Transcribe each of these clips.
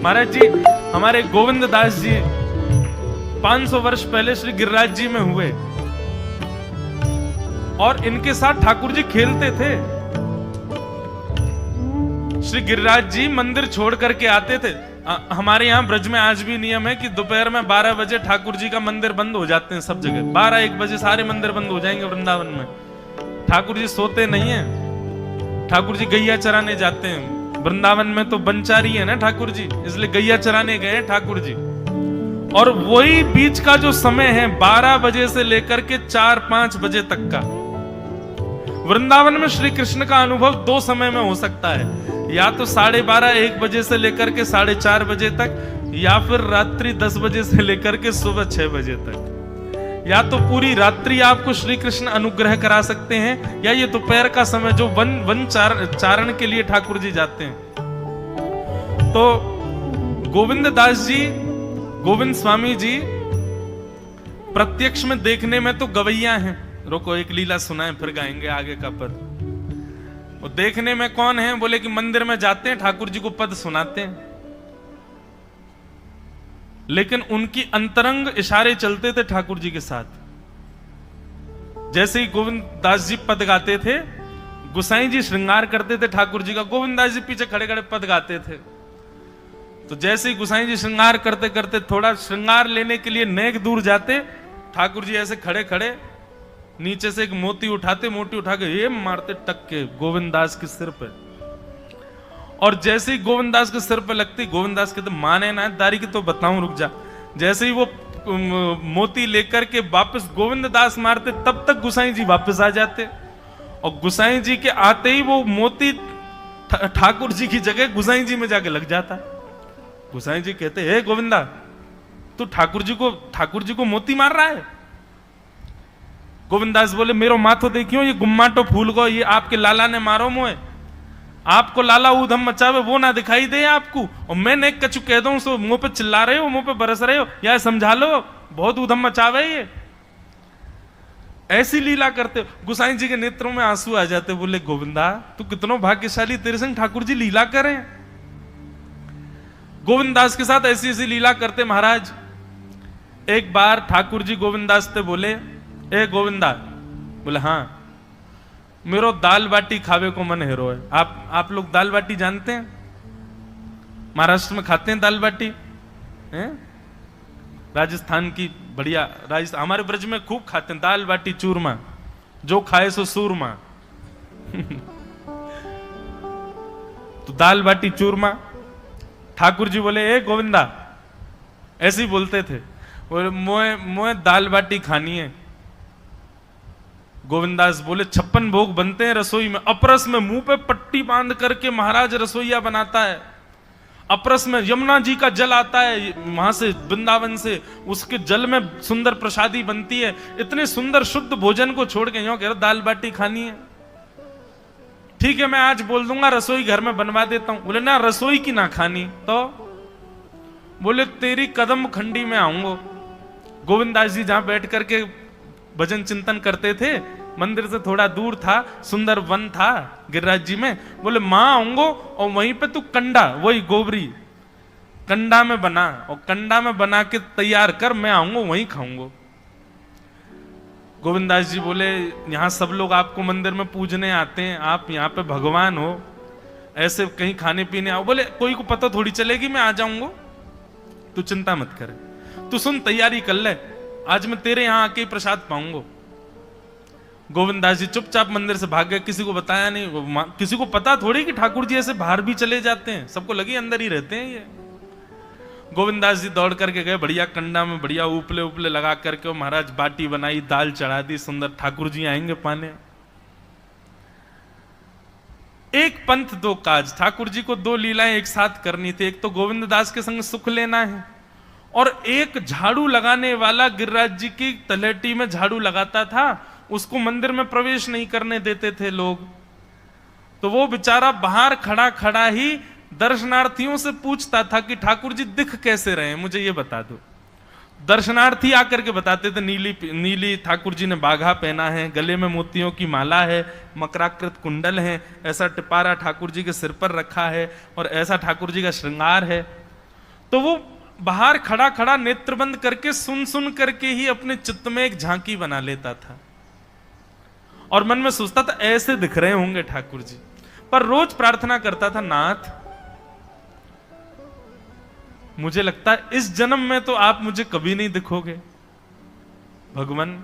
महाराज जी हमारे गोविंद दास जी 500 वर्ष पहले श्री गिरिराज जी में हुए और इनके साथ ठाकुर जी खेलते थे। श्री गिरिराज जी मंदिर छोड़ करके आते थे। हमारे यहाँ ब्रज में आज भी नियम है कि दोपहर में 12 बजे ठाकुर जी का मंदिर बंद हो जाते हैं सब जगह। 12-1 बजे सारे मंदिर बंद हो जाएंगे वृंदावन में। ठाकुर जी सोते नहीं है, ठाकुर जी गैया चराने जाते हैं। वृंदावन में तो बनचारी है ना ठाकुर जी, इसलिए गैया चराने गए ठाकुर जी। और वही बीच का जो समय है 12 बजे से लेकर के 4-5 बजे तक का, वृंदावन में श्री कृष्ण का अनुभव 2 समय में हो सकता है, या तो 12:30-1 बजे से लेकर के 4:30 बजे तक, या फिर रात्रि 10 बजे से लेकर के सुबह 6 बजे तक। या तो पूरी रात्रि आपको श्री कृष्ण अनुग्रह करा सकते हैं, या ये दोपहर का समय जो वन चारण के लिए ठाकुर जी जाते हैं। तो गोविंद दास जी, गोविंद स्वामी जी प्रत्यक्ष में देखने में तो गवैया हैं। रोको एक लीला सुनाएं फिर गाएंगे आगे का पद। वो देखने में कौन है? बोले कि मंदिर में जाते हैं ठाकुर जी को पद सुनाते हैं, लेकिन उनकी अंतरंग इशारे चलते थे ठाकुर जी के साथ। जैसे ही गोविंद दास जी पद गाते थे, गुसाई जी श्रृंगार करते थे ठाकुर जी का, गोविंद दास जी पीछे खड़े खड़े पद गाते थे। तो जैसे ही गुसाई जी श्रृंगार करते करते थोड़ा श्रृंगार लेने के लिए नेक दूर जाते, ठाकुर जी ऐसे खड़े खड़े नीचे से एक मोती उठाते, मोती उठा के ये मारते टक के गोविंद दास के सिर पे। और जैसे ही गोविंद दास के सिर पे लगती, गोविंद दास कहते माने ना दारी की तो बताऊं, रुक जा। जैसे ही वो मोती लेकर के वापस गोविंद दास मारते, तब तक गुसाई जी वापस आ जाते। और गुसाई जी के आते ही वो मोती ठाकुर जी की जगह गुसाई जी में जाके लग जाता। गुसाई जी कहते हे गोविंदा, तू ठाकुर जी को मोती मार रहा है? गोविंदास बोले मेरो माथो देखियो, ये गुम्माटो फूल गो, ये आपके लाला ने मारो मोए। आपको लाला ऊधम मचावे वो ना दिखाई दे आपको, और मैं नेक कछु कह दूं सो मुंह पे चिल्ला रहे हो, मुंह पे बरस रहे हो, या समझा लो बहुत ऊधम मचावे ये। ऐसी लीला करते हो। गुसाई जी के नेत्रों में आंसू आ जाते, बोले गोविंदा तू कितनो भाग्यशाली, तेरे संग ठाकुर जी लीला करें। गोविंदास के साथ ऐसी ऐसी लीला करते महाराज। एक बार ठाकुर जी गोविंदास से बोले ए गोविंदा, बोले हाँ मेरो दाल बाटी खावे को मन हेरो है। आप लोग दाल बाटी जानते हैं? महाराष्ट्र में खाते हैं दाल बाटी हैं? राजस्थान की बढ़िया, राजस्थान हमारे ब्रज में खूब खाते हैं दाल बाटी चूरमा, जो खाए सो सूरमा। तो दाल बाटी चूरमा ठाकुर जी बोले ए गोविंदा, ऐसे ही बोलते थे, बोले मोए दाल बाटी खानी है। गोविंदास बोले 56 भोग बनते हैं रसोई में। अपरस में मुंह पे पट्टी बांध करके महाराज रसोईया बनाता है। अपरस में यमुना जी का जल आता है वहां से, वृंदावन से, उसके जल में सुंदर प्रसादी बनती है। इतने सुंदर शुद्ध भोजन को छोड़ के यूं कह रहे दाल बाटी खानी है। ठीक है मैं आज बोल दूंगा रसोई घर में बनवा देता हूं। बोले ना रसोई की ना खानी तो? बोले तेरी कदम खंडी में आऊंगा। गोविंदास जी जहां बैठ करके भजन चिंतन करते थे, मंदिर से थोड़ा दूर था, सुंदर वन था गिरिराज जी में। बोले मां आऊंगो और वहीं पे तू कंडा, वही गोबरी कंडा में बना, और कंडा में बना के तैयार कर, मैं आऊंगा वहीं खाऊंगा। गोविंदास जी बोले यहां सब लोग आपको मंदिर में पूजने आते हैं, आप यहाँ पे भगवान हो, ऐसे कहीं खाने पीने आओ। बोले कोई को पता थोड़ी चलेगी, मैं आ जाऊंगा, तू चिंता मत करे, तू सुन तैयारी कर ले, आज मैं तेरे यहां आके प्रसाद पाऊंगा। गोविंदास जी चुपचाप मंदिर से भाग गए, किसी को बताया नहीं। किसी को पता थोड़ी कि ठाकुर जी ऐसे बाहर भी चले जाते हैं, सबको लगी अंदर ही रहते हैं ये। गोविंदास जी दौड़ करके गए, बढ़िया कंडा में बढ़िया उपले उपले लगा करके महाराज बाटी बनाई, दाल चढ़ा दी, सुंदर ठाकुर जी आएंगे पाने। एक पंथ दो काज, ठाकुर जी को 2 लीलाएं एक साथ करनी थी। एक तो गोविंद दास के संग सुख लेना है, और एक झाड़ू लगाने वाला गिरिराज जी की तलहटी में झाड़ू लगाता था, उसको मंदिर में प्रवेश नहीं करने देते थे लोग। तो वो बेचारा बाहर खड़ा खड़ा ही दर्शनार्थियों से पूछता था कि ठाकुर जी दिख कैसे रहे हैं, मुझे ये बता दो। दर्शनार्थी आकर के बताते थे नीली ठाकुर जी ने बाघा पहना है, गले में मोतियों की माला है, मकराकृत कुंडल है, ऐसा टिपारा ठाकुर जी के सिर पर रखा है, और ऐसा ठाकुर जी का श्रृंगार है। तो वो बाहर खड़ा खड़ा नेत्र बंद करके सुन सुन करके ही अपने चित्त में एक झांकी बना लेता था और मन में सोचता था ऐसे दिख रहे होंगे ठाकुर जी। पर रोज प्रार्थना करता था, नाथ मुझे लगता है इस जन्म में तो आप मुझे कभी नहीं दिखोगे, भगवान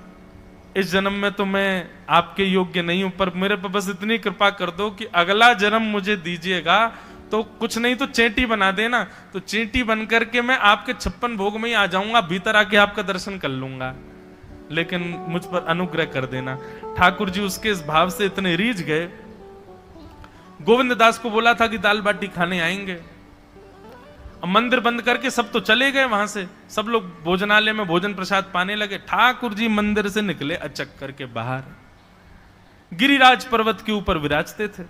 इस जन्म में तो मैं आपके योग्य नहीं हूं, पर मेरे पर बस इतनी कृपा कर दो कि अगला जन्म मुझे दीजिएगा तो कुछ नहीं तो चेंटी बना देना, तो चेंटी बन करके मैं आपके 56 भोग में ही आ जाऊंगा, भीतर आके आपका दर्शन कर लूंगा, लेकिन मुझ पर अनुग्रह कर देना। ठाकुर जी उसके इस भाव से इतने रीझ गए। गोविंद दास को बोला था कि दाल बाटी खाने आएंगे, अब मंदिर बंद करके सब तो चले गए वहां से, सब लोग भोजनालय में भोजन प्रसाद पाने लगे। ठाकुर जी मंदिर से निकले अचक करके बाहर, गिरिराज पर्वत के ऊपर विराजते थे।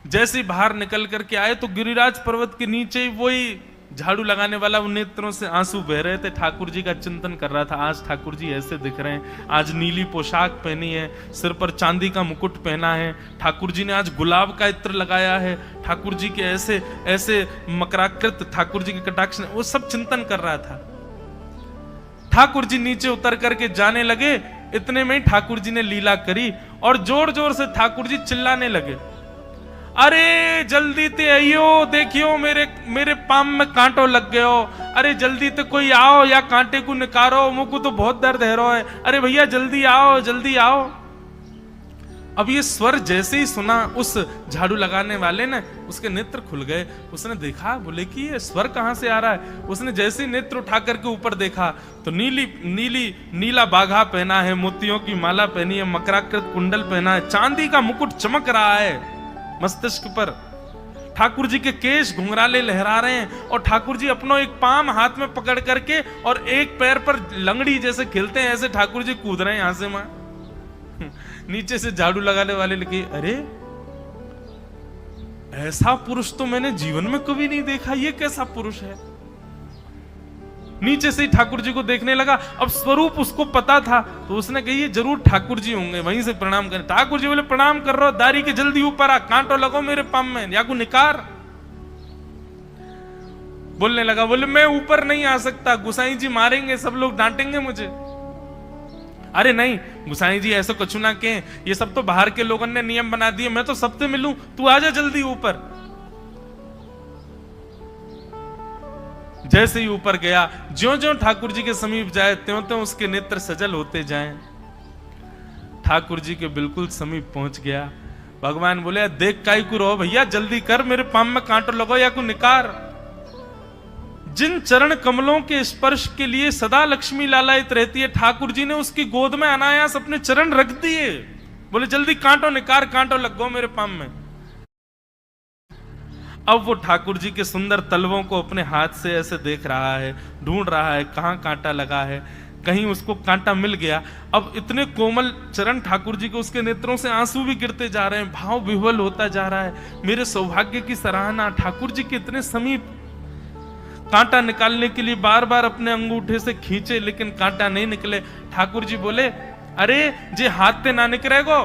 जैसे ही बाहर निकल करके आए तो गिरिराज पर्वत के नीचे ही वही झाड़ू लगाने वाला उन नेत्रों से आंसू बह रहे थे। ठाकुर जी का चिंतन कर रहा था, आज ठाकुर जी ऐसे दिख रहे हैं, आज नीली पोशाक पहनी है, सिर पर चांदी का मुकुट पहना है, ठाकुर जी ने आज गुलाब का इत्र लगाया है, ठाकुर जी के ऐसे ऐसे मकराकृत ठाकुर जी के कटाक्ष, वो सब चिंतन कर रहा था। ठाकुर जी नीचे उतर करके जाने लगे, इतने में ही ठाकुर जी ने लीला करी और जोर जोर से ठाकुर जी चिल्लाने लगे, अरे जल्दी ते आइयो, देखियो मेरे मेरे पाम में कांटो लग गयो, अरे जल्दी ते कोई आओ या कांटे को निकारो, मुझको तो बहुत दर्द है रो है, अरे भैया जल्दी आओ जल्दी आओ। अब ये स्वर जैसे ही सुना उस झाड़ू लगाने वाले ने, उसके नेत्र खुल गए, उसने देखा, बोले कि ये स्वर कहां से आ रहा है। उसने जैसे ही नेत्र उठा करके ऊपर देखा तो नीला बाघा पहना है, मोतियों की माला पहनी है, मकराकृत कुंडल पहना है, चांदी का मुकुट चमक रहा है मस्तिष्क पर, ठाकुर जी के केश घुंघराले लहरा रहे हैं और ठाकुर जी अपनो एक पाम हाथ में पकड़ करके और एक पैर पर लंगड़ी जैसे खेलते हैं ऐसे ठाकुर जी कूद रहे हैं यहां से वहां। नीचे से झाड़ू लगाने वाले लिखे, अरे ऐसा पुरुष तो मैंने जीवन में कभी नहीं देखा, ये कैसा पुरुष है। नीचे से ही ठाकुर जी को देखने लगा, अब स्वरूप उसको पता था तो उसने कही ये जरूर ठाकुर जी होंगे, वहीं से प्रणाम करें। ठाकुर जी बोले प्रणाम कर रहा हूं, दारी के जल्दी ऊपर आ, कांटो लगो मेरे पाम में या को निकार। बोलने लगा, बोले मैं ऊपर नहीं आ सकता, गुसाई जी मारेंगे, सब लोग डांटेंगे मुझे। अरे नहीं गुसाई जी ऐसा कुछ ना कहें, ये सब तो बाहर के लोगों ने नियम बना दिए, मैं तो सबसे मिलूं, तू आजा जल्दी ऊपर। जैसे ही ऊपर गया, ज्यों-ज्यों ठाकुर जी के समीप जाए त्यों-त्यों उसके नेत्र सजल होते जाएं। ठाकुर जी के बिल्कुल समीप पहुंच गया। भगवान बोले देख काई को रो भैया, जल्दी कर, मेरे पाम में कांटो लगो या को निकार। जिन चरण कमलों के स्पर्श के लिए सदा लक्ष्मी लालायित रहती है, ठाकुर जी ने उसकी गोद में अनायास अपने चरण रख दिए। बोले जल्दी कांटो निकार, कांटो लग गो मेरे पाम में। अब वो ठाकुर जी के सुंदर तलवों को अपने हाथ से ऐसे देख रहा है, ढूंढ रहा है कहां कांटा लगा है, कहीं उसको कांटा मिल गया। अब इतने कोमल चरण ठाकुर जी के, उसके नेत्रों से आंसू भी गिरते जा रहे हैं, भाव विह्वल होता जा रहा है। मेरे सौभाग्य की सराहना, ठाकुर जी के इतने समीप। कांटा निकालने के लिए बार बार अपने अंगूठे से खींचे लेकिन कांटा नहीं निकले। ठाकुर जी बोले अरे जे हाथ ते ना निकलेगो।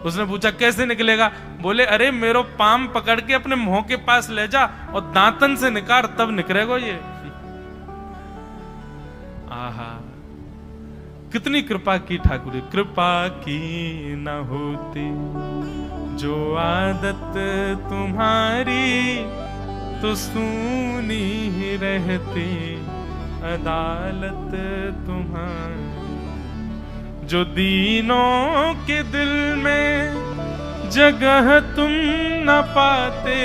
उसने पूछा कैसे निकलेगा? बोले अरे मेरो पाम पकड़ के अपने मुंह के पास ले जा और दांतन से निकाल, तब निकलेगा ये। आहा कितनी कृपा की ठाकुर, कृपा की न होती जो आदत तुम्हारी तो सूनी ही रहती अदालत तुम्हारी। जो दीनों के दिल में जगह तुम न पाते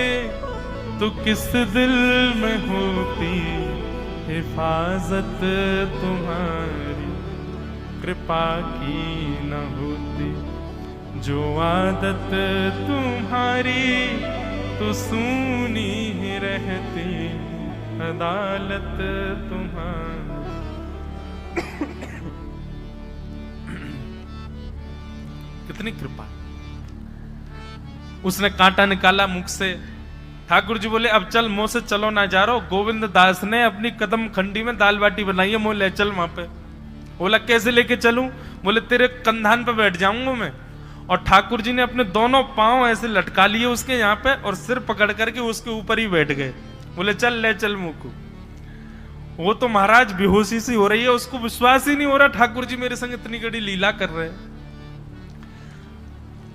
तो किस दिल में होती हिफाजत तुम्हारी। कृपा की न होती जो आदत तुम्हारी तो सूनी ही रहती अदालत तुम्हारी। कितनी कृपा। उसने कांटा निकाला मुख से। ठाकुर जी बोले अब चल, मुंह से चलो ना जा रहा। गोविंद दास ने अपनी कदम खंडी में दाल बाटी बनाई है, मुंह ले चल वहां पे। बोला कैसे लेके चलूं? बोले तेरे कंधान पे बैठ जाऊंगा मैं। और ठाकुर जी ने अपने दोनों पांव ऐसे लटका लिए उसके यहाँ पे और सिर पकड़ करके उसके ऊपर ही बैठ गए बोले चल ले चल मुकु। वो तो महाराज बेहोशी सी हो रही है, उसको विश्वास ही नहीं हो रहा ठाकुर जी मेरे संग इतनी बड़ी लीला कर रहे हैं।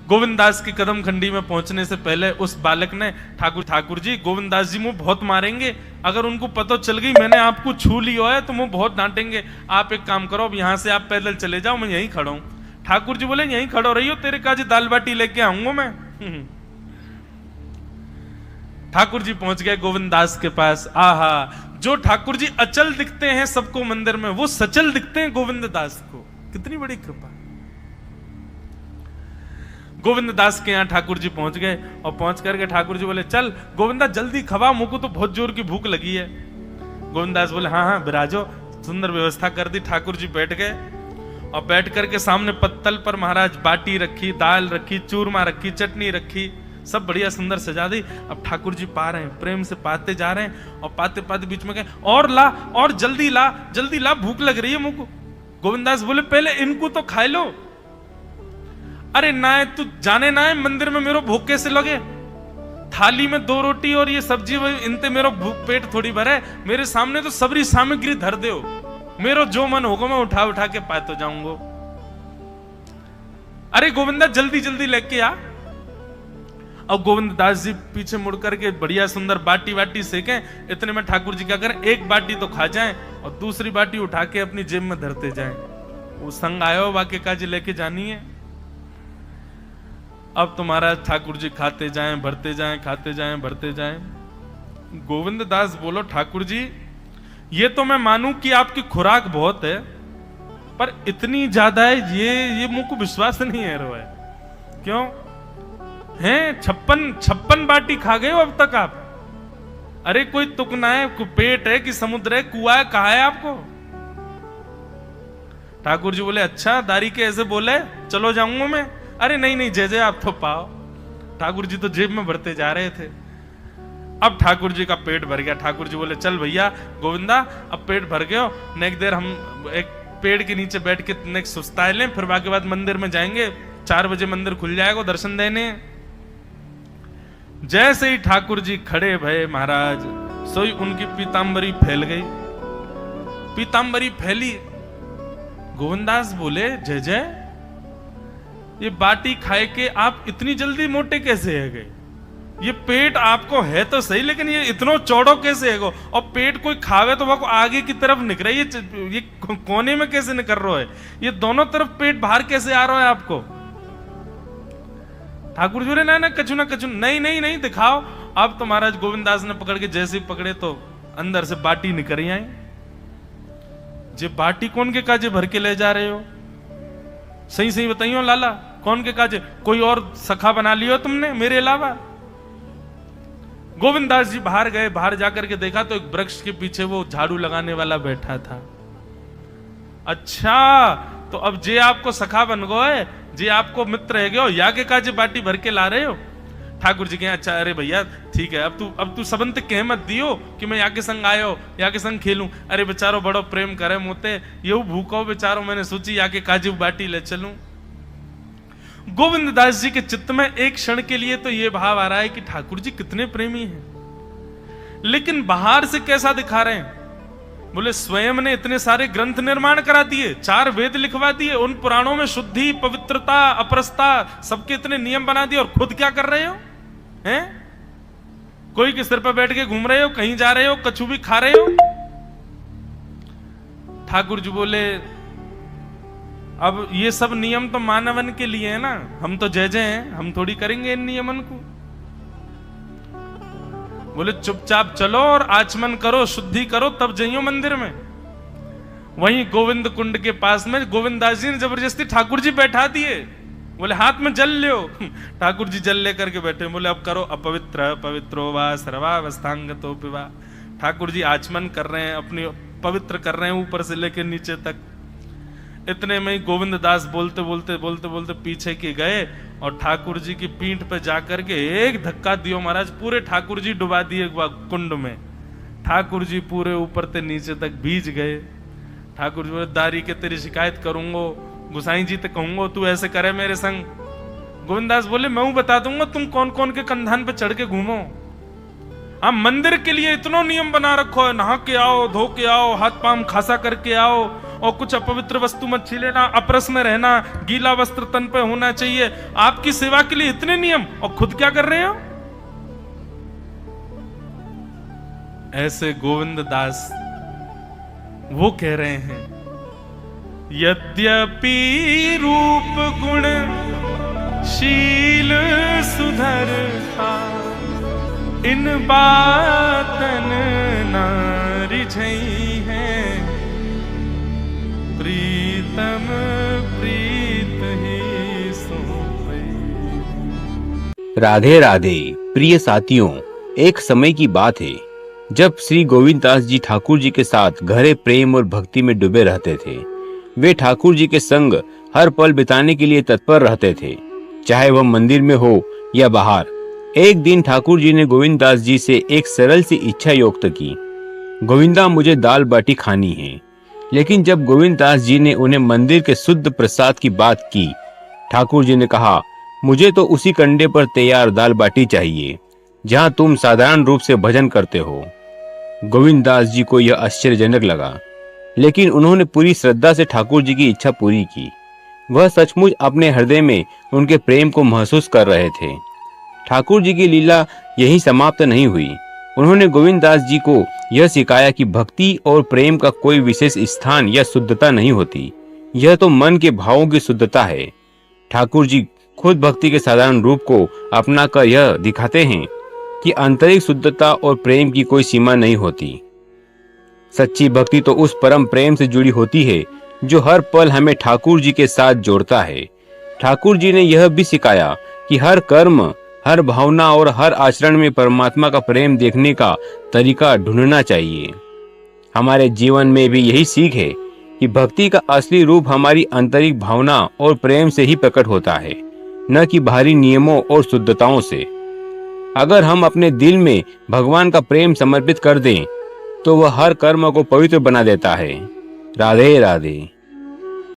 गोविंद दास की कदम खंडी में पहुंचने से पहले उस बालक ने ठाकुर जी गोविंद दास जी मुझे बहुत मारेंगे, अगर उनको पता चल गई मैंने आपको छू लिया है तो मुझे बहुत डांटेंगे, आप एक काम करो अब यहां से आप पैदल चले जाओ, मैं यहीं खड़ा हूं। ठाकुर जी बोले यहीं खड़ो रही हो, तेरे काजी दाल बाटी लेके आऊंगा मैं। ठाकुर जी पहुंच गए गोविंद दास के पास। आहा, जो ठाकुर जी अचल दिखते हैं सबको मंदिर में, वो सचल दिखते हैं गोविंद दास को। कितनी बड़ी कृपा। गोविंद दास के यहाँ ठाकुर जी पहुंच गए और पहुंच करके ठाकुर जी बोले चल गोविंदा जल्दी खवा, मुझको तो बहुत जोर की भूख लगी है। गोविंद दास बोले हाँ हाँ विराजो। सुंदर व्यवस्था कर दी। ठाकुर जी बैठ गए और बैठ करके सामने पत्तल पर महाराज बाटी रखी, दाल रखी, चूरमा रखी, चटनी रखी, सब बढ़िया सुंदर सजा दी। अब ठाकुर जी पा रहे हैं, प्रेम से पाते जा रहे हैं और पाते पाते बीच में गए और ला और जल्दी ला भूख लग रही है मुझको। गोविंदास बोले पहले इनको तो खा लो। अरे ना तू जाने ना है मंदिर में मेरे भूख कैसे लगे, थाली में 2 रोटी और ये सब्जी, इनते मेरो भूख पेट थोड़ी भरे, मेरे सामने तो सबरी सामग्री धर दो, मेरो जो मन होगा मैं उठा उठा के पाते जाऊंगा। अरे गोविंदा जल्दी जल्दी लेके आ। अब गोविंद दास जी पीछे मुड़ करके बढ़िया सुंदर बाटी वाटी सेकें, इतने में ठाकुर जी क्या करें, एक बाटी तो खा जाएं और दूसरी बाटी उठा के अपनी जेब में धरते जाएं। वो संग आयो वाक्य काजी लेके जानी है। अब तो महाराज ठाकुर जी खाते जाएं भरते जाएं, खाते जाएं भरते जाएं। गोविंद दास बोलो ठाकुर जी ये तो मैं मानूं कि आपकी खुराक बहुत है, पर इतनी ज्यादा है ये मुझको विश्वास नहीं है रो है। क्यों हैं 56 बाटी खा गए हो अब तक आप? अरे कोई तुकना है, पेट है कि समुद्र है, कुआ है, कहा है आपको? ठाकुर जी बोले अच्छा दारी के ऐसे बोले चलो जाऊंगा मैं। अरे नहीं नहीं जय जय आप तो पाओ। ठाकुर जी तो जेब में भरते जा रहे थे। अब ठाकुर जी का पेट भर गया। ठाकुर जी बोले चल भैया गोविंदा अब पेट भर गयो, नेक देर हम एक पेड़ के नीचे बैठ के नेक सुस्ताए लें, फिर बाकी बाद मंदिर में जाएंगे, 4 बजे मंदिर खुल जाएगा दर्शन देने। जैसे ही ठाकुर जी खड़े भये महाराज सोई उनकी पीतांबरी फैल गई। पीतांबरी फैली। गोविंदास बोले जय जय ये बाटी खाए के आप इतनी जल्दी मोटे कैसे है गए? ये पेट आपको है तो सही लेकिन ये इतना चौड़ो कैसे है गो? और पेट कोई खावे तो वो आगे की तरफ निकल रही है, ये कोने में कैसे निकल रहा है? ये दोनों तरफ पेट बाहर कैसे आ रहा है आपको? ठाकुर जी ना कछु ना कछु नहीं नहीं नहीं दिखाओ। अब तो महाराज गोविंदास ने पकड़ के जैसे ही पकड़े तो अंदर से बाटी निकल आई। जे बाटी कौन के काजे भर के ले जा रहे हो? सही सही बताइयो लाला, कौन के काजे? कोई और सखा बना लियो तुमने मेरे अलावा? गोविंदास जी बाहर गए, बाहर जाकर के देखा तो एक वृक्ष के पीछे वो झाड़ू लगाने वाला बैठा था। अच्छा तो अब जे आपको सखा बन गए, जे आपको मित्र है गयो, या के काजे बाटी भर के ला रहे हो? ठाकुर जी कहे अच्छा अरे भैया ठीक है, अब तू सबंत कह मत दियो कि मैं या के संग आयो, या के संग खेलूं। अरे बेचारो बड़ो प्रेम करे मोते, ये भूखो बेचारो, मैंने सोची या के काजे बाटी ले चलूं। गोविंद दास जी के चित्त में एक क्षण के लिए तो ये भाव आ रहा है कि ठाकुर जी कितने प्रेमी हैं, लेकिन बाहर से कैसा दिखा रहे हैं? बोले स्वयं ने इतने सारे ग्रंथ निर्माण करा दिए, 4 वेद लिखवा दिए, उन पुराणों में शुद्धि पवित्रता अपरसता सबके इतने नियम बना दिए, और खुद क्या कर रहे हो हैं? कोई के सिर पर बैठ के घूम रहे हो, कहीं जा रहे हो, कछु भी खा रहे हो। ठाकुर जी बोले अब ये सब नियम तो मानवन के लिए है ना, हम तो जय जय हैं, हम थोड़ी करेंगे इन नियमन को। बोले चुपचाप चलो और आचमन करो, शुद्धि करो, तब जाइयो मंदिर में। वहीं गोविंद कुंड के पास में गोविंदास जी ने जबरदस्ती ठाकुर जी बैठा दिए। बोले हाथ में जल लो। ठाकुर जी जल लेकर के बैठे। बोले अब करो अपवित्र पवित्रो वा सर्वावस्थांगतो पिवा। ठाकुर जी आचमन कर रहे हैं, अपनी पवित्र कर रहे हैं ऊपर से लेकर नीचे तक। इतने में ही गोविंद दास बोलते बोलते बोलते बोलते पीछे के गए और ठाकुर जी की पीठ पे जाकर के एक धक्का दियो महाराज, पूरे ठाकुर जी डुबा दिए कुंड में। ठाकुर जी पूरे ऊपर से नीचे तक भीज गए। ठाकुर जी बोले दारी के तेरी शिकायत करूंगो, गुसाई जी ते कहूंगो तू ऐसे करे मेरे संग। गोविंदास बोले मैं बता दूंगा तुम कौन कौन के कंधान पे चढ़ के घूमो। आप मंदिर के लिए इतना नियम बना रखो है, नहा के आओ, धो के आओ, हाथ पांव खासा करके आओ, और कुछ अपवित्र वस्तु मत छीलेना, अपरस में रहना, गीला वस्त्र तन पे होना चाहिए। आपकी सेवा के लिए इतने नियम, और खुद क्या कर रहे हो? ऐसे गोविंद दास वो कह रहे हैं, यद्यपि रूप गुण शील सुधरता, इन बातन न रिझई है, प्रीतम प्रीत ही सोई। राधे राधे प्रिय साथियों, एक समय की बात है जब श्री गोविंददास जी ठाकुर जी के साथ गहरे प्रेम और भक्ति में डूबे रहते थे। वे ठाकुर जी के संग हर पल बिताने के लिए तत्पर रहते थे, चाहे वह मंदिर में हो या बाहर। एक दिन ठाकुर जी ने गोविंददास जी से एक सरल सी इच्छा व्यक्त की, गोविंदा मुझे दाल बाटी खानी है। लेकिन जब गोविंददास जी ने उन्हें मंदिर के शुद्ध प्रसाद की बात की, ठाकुर जी ने कहा, मुझे तो उसी कंडे पर तैयार दाल बाटी चाहिए जहां तुम साधारण रूप से भजन करते हो। गोविंददास जी को यह आश्चर्यजनक लगा, लेकिन उन्होंने पूरी श्रद्धा से ठाकुर जी की इच्छा पूरी की। वह सचमुच अपने हृदय में उनके प्रेम को महसूस कर रहे थे। ठाकुर जी की लीला यहीं समाप्त नहीं हुई। उन्होंने गोविंददास जी को यह सिखाया कि भक्ति और प्रेम का कोई विशेष स्थान या शुद्धता नहीं होती, यह तो मन के भावों की शुद्धता है। ठाकुर जी खुद भक्ति के साधारण रूप को अपनाकर यह दिखाते हैं कि आंतरिक शुद्धता और प्रेम की कोई सीमा नहीं होती। सच्ची भक्ति तो उस परम प्रेम से जुड़ी होती है जो हर पल हमें ठाकुर जी के साथ जोड़ता है। ठाकुर जी ने यह भी सिखाया कि हर कर्म, हर भावना और हर आचरण में परमात्मा का प्रेम देखने का तरीका ढूंढना चाहिए। हमारे जीवन में भी यही सीख है कि भक्ति का असली रूप हमारी आंतरिक भावना और प्रेम से ही प्रकट होता है, न कि बाहरी नियमों और शुद्धताओं से। अगर हम अपने दिल में भगवान का प्रेम समर्पित कर दें, तो वह हर कर्म को पवित्र बना देता है। राधे राधे।